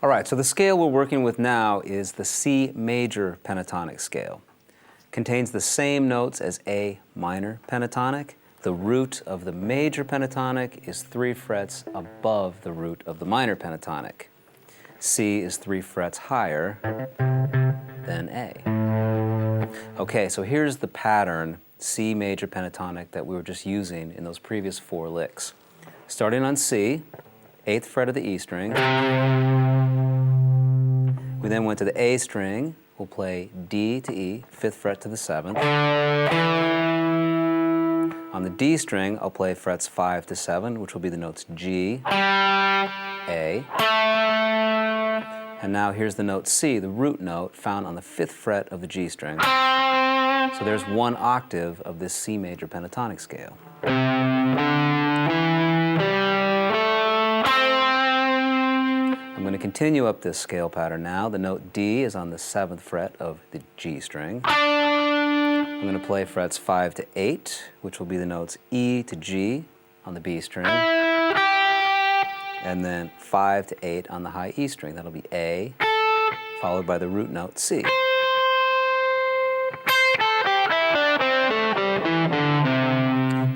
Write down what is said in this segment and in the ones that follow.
All right, so the scale we're working with now is the C major pentatonic scale. Contains the same notes as A minor pentatonic. The root of the major pentatonic is 3 frets above the root of the minor pentatonic. C is 3 frets higher than A. Okay, so here's the pattern, C major pentatonic, that we were just using in those previous 4 licks. Starting on C, 8th fret of the E string. We then went to the A string. We'll play D to E, 5th fret to the 7th. On the D string, I'll play frets 5 to 7, which will be the notes G, A. And now here's the note C, the root note, found on the 5th fret of the G string. So there's 1 octave of this C major pentatonic scale. I'm going to continue up this scale pattern now. The note D is on the 7th fret of the G string. I'm going to play frets 5 to 8, which will be the notes E to G on the B string, and then 5 to 8 on the high E string. That'll be A, followed by the root note C.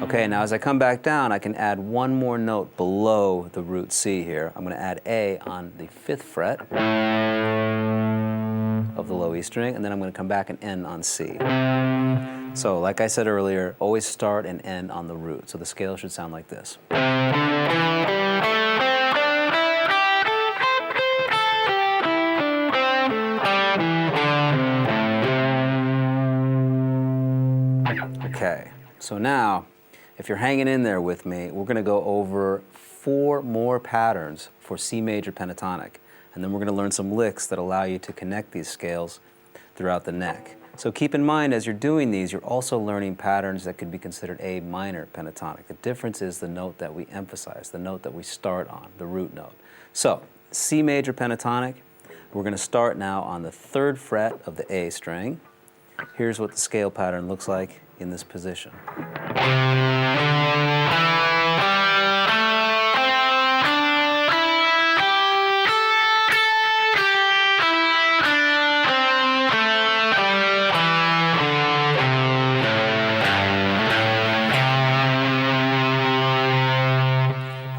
Okay, now as I come back down, I can add 1 more note below the root C here. I'm going to add A on the 5th fret of the low E string, and then I'm going to come back and end on C. So, like I said earlier, always start and end on the root. So the scale should sound like this. Okay, so now, if you're hanging in there with me, we're going to go over 4 more patterns for C major pentatonic. And then we're going to learn some licks that allow you to connect these scales throughout the neck. So keep in mind, as you're doing these, you're also learning patterns that could be considered A minor pentatonic. The difference is the note that we emphasize, the note that we start on, the root note. So, C major pentatonic, we're going to start now on the 3rd fret of the A string. Here's what the scale pattern looks like in this position.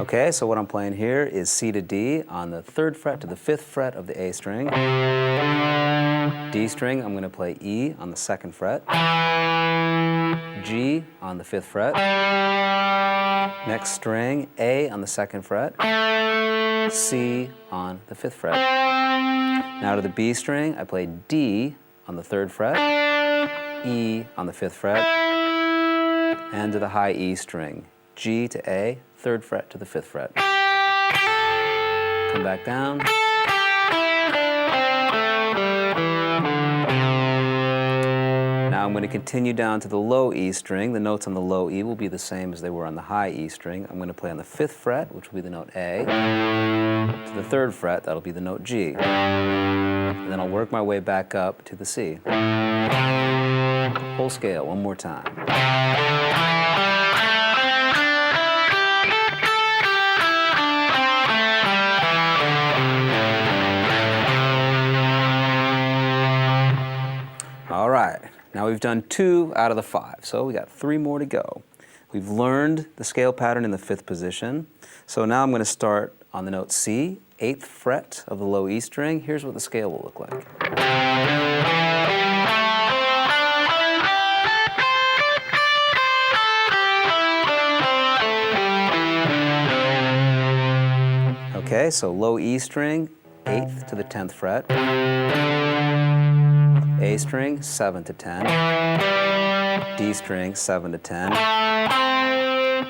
Okay, so what I'm playing here is C to D on the 3rd fret to the 5th fret of the A string. D string, I'm going to play E on the 2nd fret. G on the 5th fret. Next string, A on the 2nd fret. C on the 5th fret. Now to the B string, I play D on the 3rd fret. E on the 5th fret. And to the high E string, G to A, 3rd fret to the 5th fret. Come back down. Now I'm going to continue down to the low E string. The notes on the low E will be the same as they were on the high E string. I'm going to play on the 5th fret, which will be the note A. To the 3rd fret, that'll be the note G. And then I'll work my way back up to the C. Whole scale, one more time. All right, now we've done 2 out of the 5, so we got 3 more to go. We've learned the scale pattern in the 5th position, so now I'm going to start on the note C, 8th fret of the low E string. Here's what the scale will look like. Okay, so low E string, 8th to the 10th fret. A string, 7 to 10. D string, 7 to 10.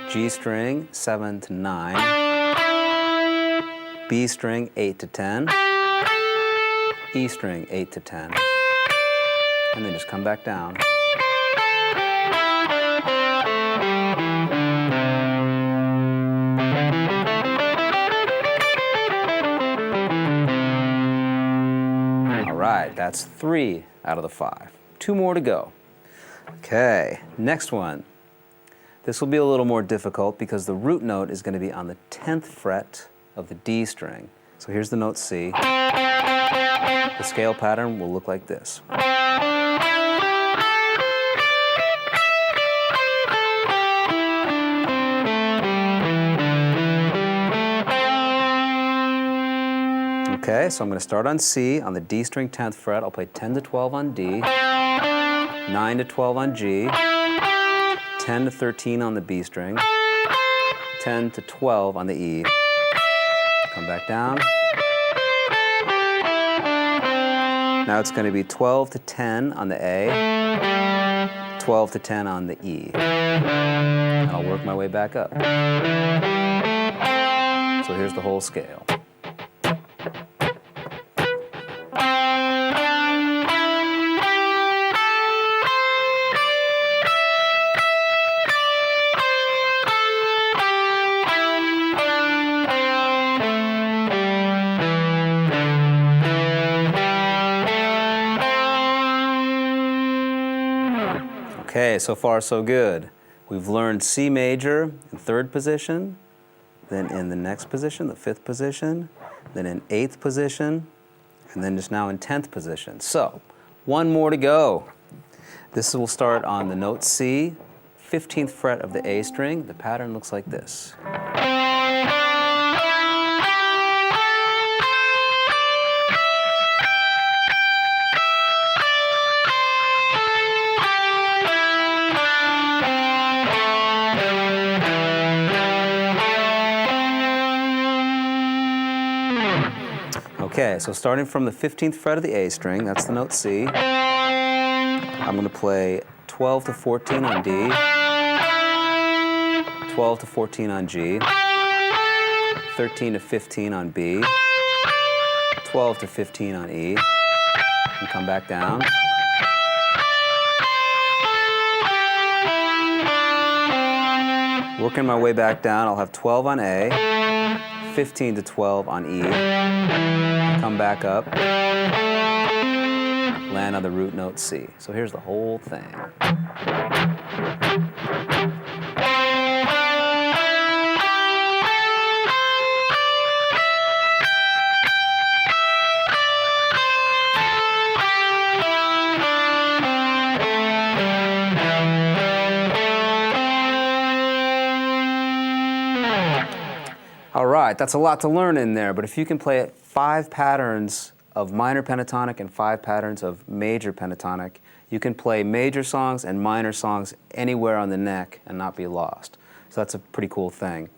G string, 7 to 9. B string, 8 to 10. E string, 8 to 10. And then just come back down. All right, that's 3 out of the 5. 2 more to go. Okay, next one. This will be a little more difficult because the root note is going to be on the 10th fret of the D string. So here's the note C. The scale pattern will look like this. Okay, so I'm going to start on C, on the D string 10th fret. I'll play 10 to 12 on D, 9 to 12 on G, 10 to 13 on the B string, 10 to 12 on the E. Come back down. Now it's going to be 12 to 10 on the A, 12 to 10 on the E. And I'll work my way back up. So here's the whole scale. Okay, so far so good. We've learned C major in 3rd position, then in the next position, the 5th position, then in 8th position, and then just now in 10th position. So, one more to go. This will start on the note C, 15th fret of the A string. The pattern looks like this. Okay, so starting from the 15th fret of the A string, that's the note C, I'm going to play 12 to 14 on D, 12 to 14 on G, 13 to 15 on B, 12 to 15 on E, and come back down. Working my way back down, I'll have 12 on A, 15 to 12 on E, come back up, land on the root note C. So here's the whole thing. All right, that's a lot to learn in there, but if you can play 5 patterns of minor pentatonic and 5 patterns of major pentatonic, you can play major songs and minor songs anywhere on the neck and not be lost. So that's a pretty cool thing.